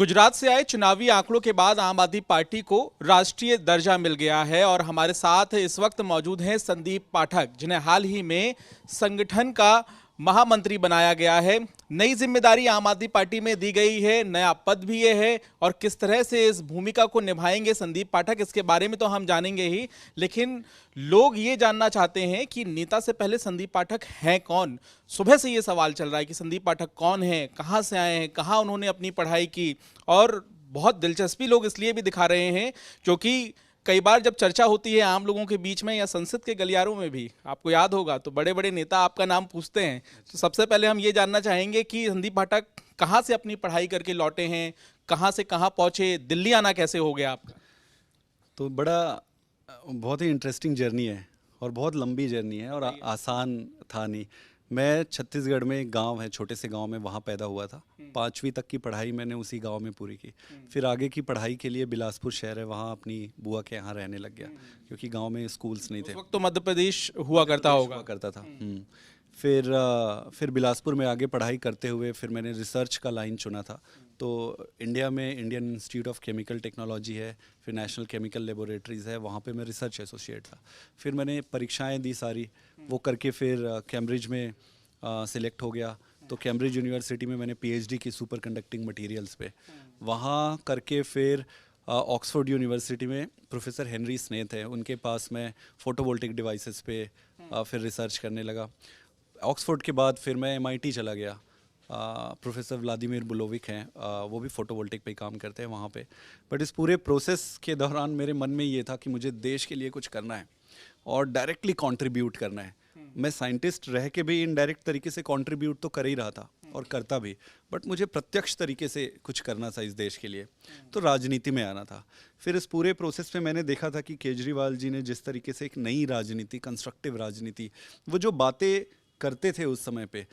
गुजरात से आए चुनावी आंकड़ों के बाद आम आदमी पार्टी को राष्ट्रीय दर्जा मिल गया है और हमारे साथ इस वक्त मौजूद हैं संदीप पाठक, जिन्हें हाल ही में संगठन का महामंत्री बनाया गया है। नई जिम्मेदारी आम आदमी पार्टी में दी गई है, नया पद भी ये है और किस तरह से इस भूमिका को निभाएंगे संदीप पाठक, इसके बारे में तो हम जानेंगे ही, लेकिन लोग ये जानना चाहते हैं कि नेता से पहले संदीप पाठक हैं कौन। सुबह से ये सवाल चल रहा है कि संदीप पाठक कौन है, कहाँ से आए हैं, कहाँ उन्होंने अपनी पढ़ाई की। और बहुत दिलचस्पी लोग इसलिए भी दिखा रहे हैं क्योंकि कई बार जब चर्चा होती है आम लोगों के बीच में या संसद के गलियारों में भी, आपको याद होगा, तो बड़े बड़े नेता आपका नाम पूछते हैं। तो सबसे पहले हम ये जानना चाहेंगे कि संदीप पाठक कहाँ से अपनी पढ़ाई करके लौटे हैं, कहाँ से कहाँ पहुँचे, दिल्ली आना कैसे हो गया आपका? तो बहुत ही इंटरेस्टिंग जर्नी है और बहुत लंबी जर्नी है और आसान था नहीं। मैं छत्तीसगढ़ में एक गांव है, छोटे से गांव में, वहाँ पैदा हुआ था। 5वीं तक की पढ़ाई मैंने उसी गांव में पूरी की। फिर आगे की पढ़ाई के लिए बिलासपुर शहर है, वहाँ अपनी बुआ के यहाँ रहने लग गया क्योंकि गांव में स्कूल्स नहीं थे। उस वक्त तो मध्य प्रदेश हुआ करता था। फिर बिलासपुर में आगे पढ़ाई करते हुए फिर मैंने रिसर्च का लाइन चुना था। तो इंडिया में Indian institute of chemical technology है, फिर नेशनल केमिकल लेबोरेटरीज़ है, वहाँ पे मैं रिसर्च एसोसिएट था। फिर मैंने परीक्षाएं दी सारी, वो करके फिर कैम्ब्रिज में सिलेक्ट हो गया। तो कैम्ब्रिज यूनिवर्सिटी में मैंने पीएचडी की सुपर कंडक्टिंग मटेरियल्स पे। वहाँ करके फिर ऑक्सफोर्ड यूनिवर्सिटी में प्रोफेसर हेनरी स्नेथ है, उनके पास मैं फोटोवोल्टिक डिवाइसेस पे फिर रिसर्च करने लगा। ऑक्सफोर्ड के बाद फिर मैं एमआईटी चला गया। प्रोफेसर व्लादिमीर बुलोविक हैं, वो भी फोटोवोल्टिक पे काम करते हैं वहाँ पे। बट इस पूरे प्रोसेस के दौरान मेरे मन में ये था कि मुझे देश के लिए कुछ करना है और डायरेक्टली कंट्रीब्यूट करना है। मैं साइंटिस्ट रह के भी इनडायरेक्ट तरीके से कंट्रीब्यूट तो कर ही रहा था और करता भी, बट मुझे प्रत्यक्ष तरीके से कुछ करना था इस देश के लिए, तो राजनीति में आना था। फिर इस पूरे प्रोसेस में मैंने देखा था कि केजरीवाल जी ने जिस तरीके से एक नई राजनीति, कंस्ट्रक्टिव राजनीति, वो जो बातें करते थे उस समय पे,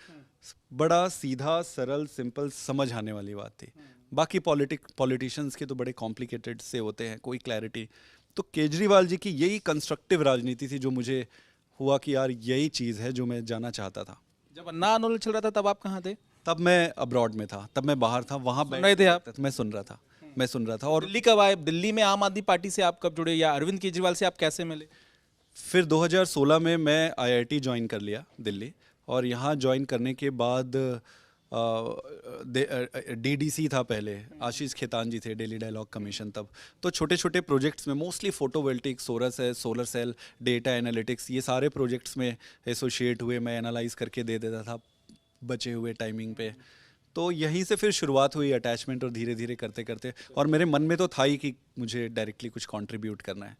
बड़ा सीधा, सरल, सिंपल, समझ आने वाली बात थी। बाकी पॉलिटिशियंस के तो बड़े कॉम्प्लिकेटेड से होते हैं, कोई क्लैरिटी। तो केजरीवाल जी की यही कंस्ट्रक्टिव राजनीति थी जो मुझे हुआ कि यार यही चीज़ है जो मैं जाना चाहता था। जब अन्ना आंदोलन चल रहा था तब आप कहाँ थे? तब मैं अब्रॉड में था, तब मैं बाहर था। वहाँ सुन रहे थे आप? मैं सुन रहा था। और दिल्ली कब आए? दिल्ली में आम आदमी पार्टी से आप कब जुड़े या अरविंद केजरीवाल से आप कैसे मिले? फिर 2016 में मैं आईआईटी ज्वाइन कर लिया दिल्ली, और यहाँ ज्वाइन करने के बाद डीडीसी था पहले, आशीष खेतान जी थे, डेली डायलॉग कमीशन। तब तो छोटे छोटे प्रोजेक्ट्स में mostly photovoltaic, solar cell, data analytics, ये सारे प्रोजेक्ट्स में एसोसिएट हुए। मैं एनालाइज करके दे देता था बचे हुए टाइमिंग पे। तो यहीं से फिर शुरुआत हुई अटैचमेंट, और धीरे धीरे करते करते, और मेरे मन में तो था ही कि मुझे डायरेक्टली कुछ कंट्रीब्यूट करना है,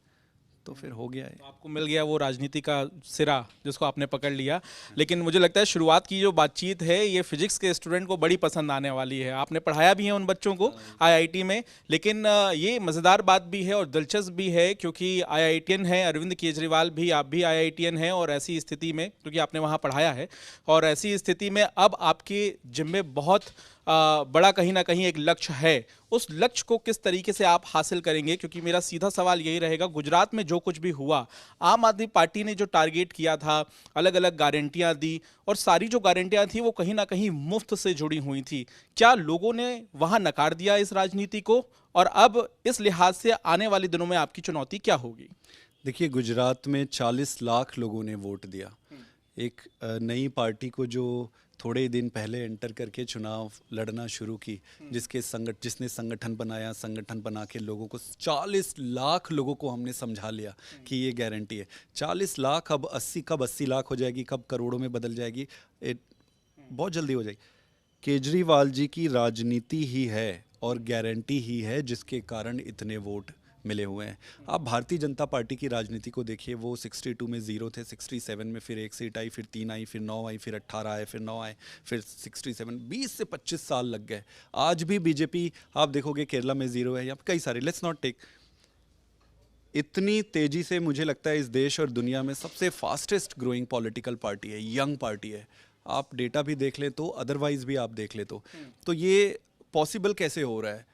तो फिर हो गया है। तो आपको मिल गया वो राजनीति का सिरा जिसको आपने पकड़ लिया। लेकिन मुझे लगता है शुरुआत की जो बातचीत है ये फिजिक्स के स्टूडेंट को बड़ी पसंद आने वाली है। आपने पढ़ाया भी है उन बच्चों को आईआईटी में, लेकिन ये मज़ेदार बात भी है और दिलचस्प भी है क्योंकि आईआईटीएन है अरविंद केजरीवाल भी, आप भी आईआईटीएन हैं, और ऐसी स्थिति में, क्योंकि आपने वहाँ पढ़ाया है, और ऐसी स्थिति में अब आपके जिम्मे बहुत बड़ा कहीं ना कहीं एक लक्ष्य है। उस लक्ष्य को किस तरीके से आप हासिल करेंगे? क्योंकि मेरा सीधा सवाल यही रहेगा, गुजरात में जो कुछ भी हुआ, आम आदमी पार्टी ने जो टारगेट किया था, अलग अलग गारंटियां दी, और सारी जो गारंटियां थी वो कहीं ना कहीं मुफ्त से जुड़ी हुई थी। क्या लोगों ने वहां नकार दिया इस राजनीति को? और अब इस लिहाज से आने वाले दिनों में आपकी चुनौती क्या होगी? देखिए, गुजरात में 40 लाख लोगों ने वोट दिया। एक नई पार्टी को जो थोड़े दिन पहले एंटर करके चुनाव लड़ना शुरू की, जिसने संगठन बनाया, संगठन बना के लोगों को, 40 लाख लोगों को हमने समझा लिया कि ये गारंटी है। 40 लाख अब 80 लाख हो जाएगी, कब करोड़ों में बदल जाएगी, बहुत जल्दी हो जाएगी। केजरीवाल जी की राजनीति ही है और गारंटी ही है जिसके कारण इतने वोट मिले हुए हैं। आप भारतीय जनता पार्टी की राजनीति को देखिए, वो 62 में 0 थे, 67 में फिर 1 सीट आई, फिर 3 आई, फिर 9 आई, फिर 18 आए, फिर 9 आए, फिर 67, 20 से 25 साल लग गए। आज भी बीजेपी आप देखोगे केरला में 0 है, या कई सारे, लेट्स नॉट टेक। इतनी तेजी से मुझे लगता है इस देश और दुनिया में सबसे फास्टेस्ट ग्रोइंग पॉलिटिकल पार्टी है, यंग पार्टी है। आप डेटा भी देख लें तो, अदरवाइज भी आप देख ले तो ये पॉसिबल कैसे हो रहा है?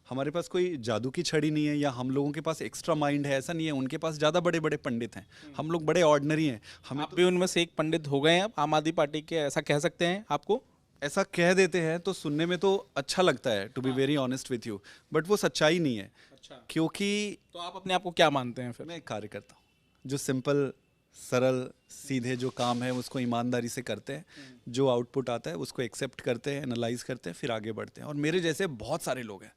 हमारे पास कोई जादू की छड़ी नहीं है, या हम लोगों के पास एक्स्ट्रा माइंड है, ऐसा नहीं है। उनके पास ज़्यादा बड़े बड़े पंडित हैं, हम लोग बड़े ऑर्डिनरी हैं। आप भी उनमें से एक पंडित हो गए हैं अब आम आदमी पार्टी के, ऐसा कह सकते हैं आपको? ऐसा कह देते हैं तो सुनने में तो अच्छा लगता है, to be very honest with you, but वो सच्चाई नहीं है। अच्छा, क्योंकि तो आप अपने आप को क्या मानते हैं फिर? मैं एक कार्य करता हूँ जो सिंपल, सरल, सीधे जो काम है उसको ईमानदारी से करते हैं, जो आउटपुट आता है उसको एक्सेप्ट करते हैं, एनालाइज करते हैं, फिर आगे बढ़ते हैं। और मेरे जैसे बहुत सारे लोग हैं।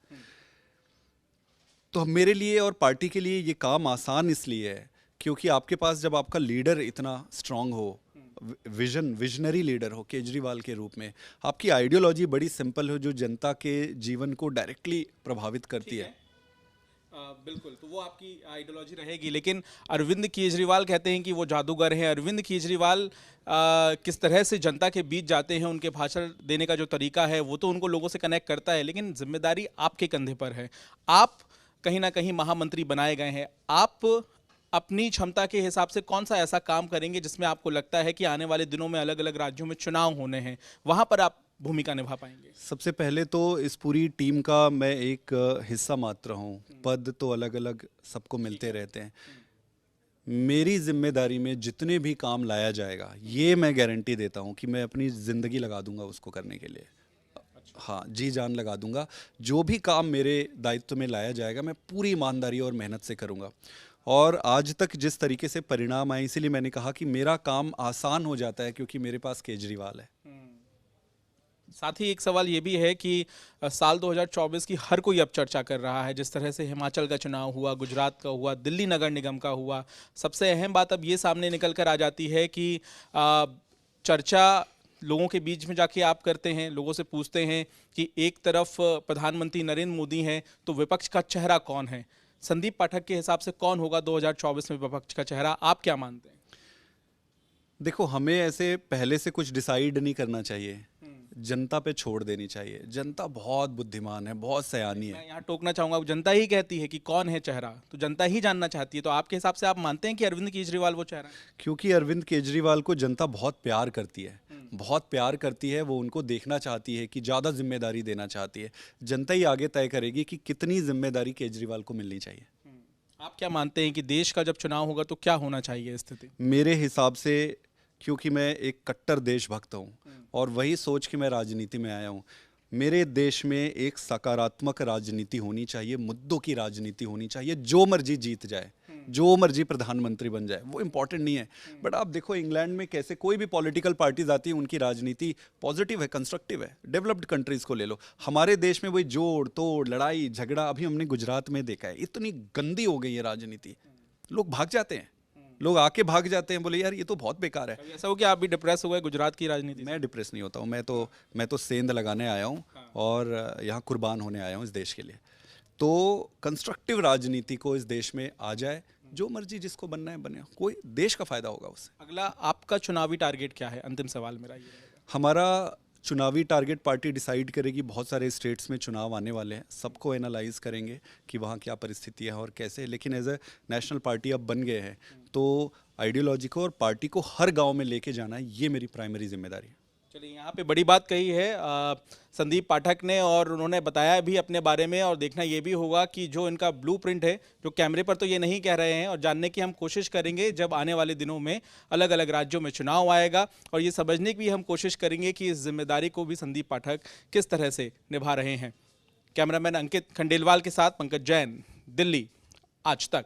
तो मेरे लिए और पार्टी के लिए ये काम आसान इसलिए है क्योंकि आपके पास जब आपका लीडर इतना स्ट्रांग हो, विजनरी लीडर हो केजरीवाल के रूप में, आपकी आइडियोलॉजी बड़ी सिंपल हो जो जनता के जीवन को डायरेक्टली प्रभावित करती है। बिल्कुल, तो वो आपकी आइडियोलॉजी रहेगी। लेकिन अरविंद केजरीवाल कहते हैं कि वो जादूगर हैं। अरविंद केजरीवाल किस तरह से जनता के बीच जाते हैं, उनके भाषण देने का जो तरीका है वो तो उनको लोगों से कनेक्ट करता है, लेकिन जिम्मेदारी आपके कंधे पर है। आप कहीं ना कहीं महामंत्री बनाए गए हैं। आप अपनी क्षमता के हिसाब से कौन सा ऐसा काम करेंगे जिसमें आपको लगता है कि आने वाले दिनों में अलग अलग राज्यों में चुनाव होने हैं, वहां पर आप भूमिका निभा पाएंगे? सबसे पहले तो इस पूरी टीम का मैं एक हिस्सा मात्र हूँ। पद तो अलग अलग सबको मिलते रहते हैं। मेरी जिम्मेदारी में जितने भी काम लाया जाएगा, ये मैं गारंटी देता हूँ कि मैं अपनी ज़िंदगी लगा दूंगा उसको करने के लिए। हाँ, जी जान लगा दूंगा। जो भी काम मेरे दायित्व में लाया जाएगा मैं पूरी ईमानदारी और मेहनत से करूंगा। और आज तक जिस तरीके से परिणाम आए, इसीलिए मैंने कहा कि मेरा काम आसान हो जाता है क्योंकि मेरे पास केजरीवाल है। साथ ही एक सवाल ये भी है कि साल 2024 की हर कोई अब चर्चा कर रहा है। जिस तरह से हिमाचल का चुनाव हुआ, गुजरात का हुआ, दिल्ली नगर निगम का हुआ, सबसे अहम बात अब ये सामने निकल कर आ जाती है कि चर्चा लोगों के बीच में जाके आप करते हैं, लोगों से पूछते हैं कि एक तरफ प्रधानमंत्री नरेंद्र मोदी हैं तो विपक्ष का चेहरा कौन है? संदीप पाठक के हिसाब से कौन होगा 2024 में विपक्ष का चेहरा? आप क्या मानते हैं? देखो, हमें ऐसे पहले से कुछ डिसाइड नहीं करना चाहिए, जनता पे छोड़ देनी चाहिए। जनता बहुत बुद्धिमान है, बहुत सयानी है। मैं यहाँ टोकना चाहूंगा, जनता ही कहती है कि कौन है चेहरा, तो जनता ही जानना चाहती है। तो आपके हिसाब से आप मानते हैं कि अरविंद केजरीवाल वो चेहरा है? क्योंकि अरविंद केजरीवाल को जनता बहुत प्यार करती है, बहुत प्यार करती है। वो उनको देखना चाहती है कि ज़्यादा जिम्मेदारी देना चाहती है। जनता ही आगे तय करेगी कि कितनी जिम्मेदारी केजरीवाल को मिलनी चाहिए। आप क्या मानते हैं कि देश का जब चुनाव होगा तो क्या होना चाहिए स्थिति? मेरे हिसाब से, क्योंकि मैं एक कट्टर देशभक्त हूँ और वही सोच के मैं राजनीति में आया हूँ, मेरे देश में एक सकारात्मक राजनीति होनी चाहिए, मुद्दों की राजनीति होनी चाहिए। जो मर्जी जीत जाए, जो मर्जी प्रधानमंत्री बन जाए, वो इम्पोर्टेंट नहीं है। बट आप देखो इंग्लैंड में कैसे कोई भी पॉलिटिकल पार्टीज आती है, उनकी राजनीति पॉजिटिव है, कंस्ट्रक्टिव है। डेवलप्ड कंट्रीज को ले लो, हमारे देश में वही जोड़ तोड़, लड़ाई झगड़ा, अभी हमने गुजरात में देखा है। इतनी गंदी हो गई है राजनीति, लोग भाग जाते हैं, लोग आके भाग जाते हैं, बोले यार ये तो बहुत बेकार है। कभी ऐसा हो कि आप भी डिप्रेस हुए गुजरात की राजनीति से? मैं डिप्रेस नहीं होता हूँ, मैं तो सेंध लगाने आया हूँ और यहाँ कुर्बान होने आया हूँ इस देश के लिए। तो कंस्ट्रक्टिव राजनीति को इस देश में आ जाए, जो मर्जी जिसको बनना है बने, कोई देश का फायदा होगा उससे। अगला आपका चुनावी टारगेट क्या है? अंतिम सवाल मेरा ये रहेगा। हमारा चुनावी टारगेट पार्टी डिसाइड करेगी। बहुत सारे स्टेट्स में चुनाव आने वाले हैं, सबको एनालाइज करेंगे कि वहाँ क्या परिस्थिति है और कैसे। लेकिन एज ए नेशनल पार्टी अब बन गए हैं तो आइडियोलॉजी को और पार्टी को हर गांव में लेके जाना है, ये मेरी प्राइमरी जिम्मेदारी है। चलिए, यहाँ पे बड़ी बात कही है संदीप पाठक ने, और उन्होंने बताया भी अपने बारे में। और देखना ये भी होगा कि जो इनका ब्लूप्रिंट है, जो कैमरे पर तो ये नहीं कह रहे हैं, और जानने की हम कोशिश करेंगे जब आने वाले दिनों में अलग अलग राज्यों में चुनाव आएगा, और ये समझने की भी हम कोशिश करेंगे कि इस जिम्मेदारी को भी संदीप पाठक किस तरह से निभा रहे हैं। कैमरामैन अंकित खंडेलवाल के साथ पंकज जैन, दिल्ली, आज तक।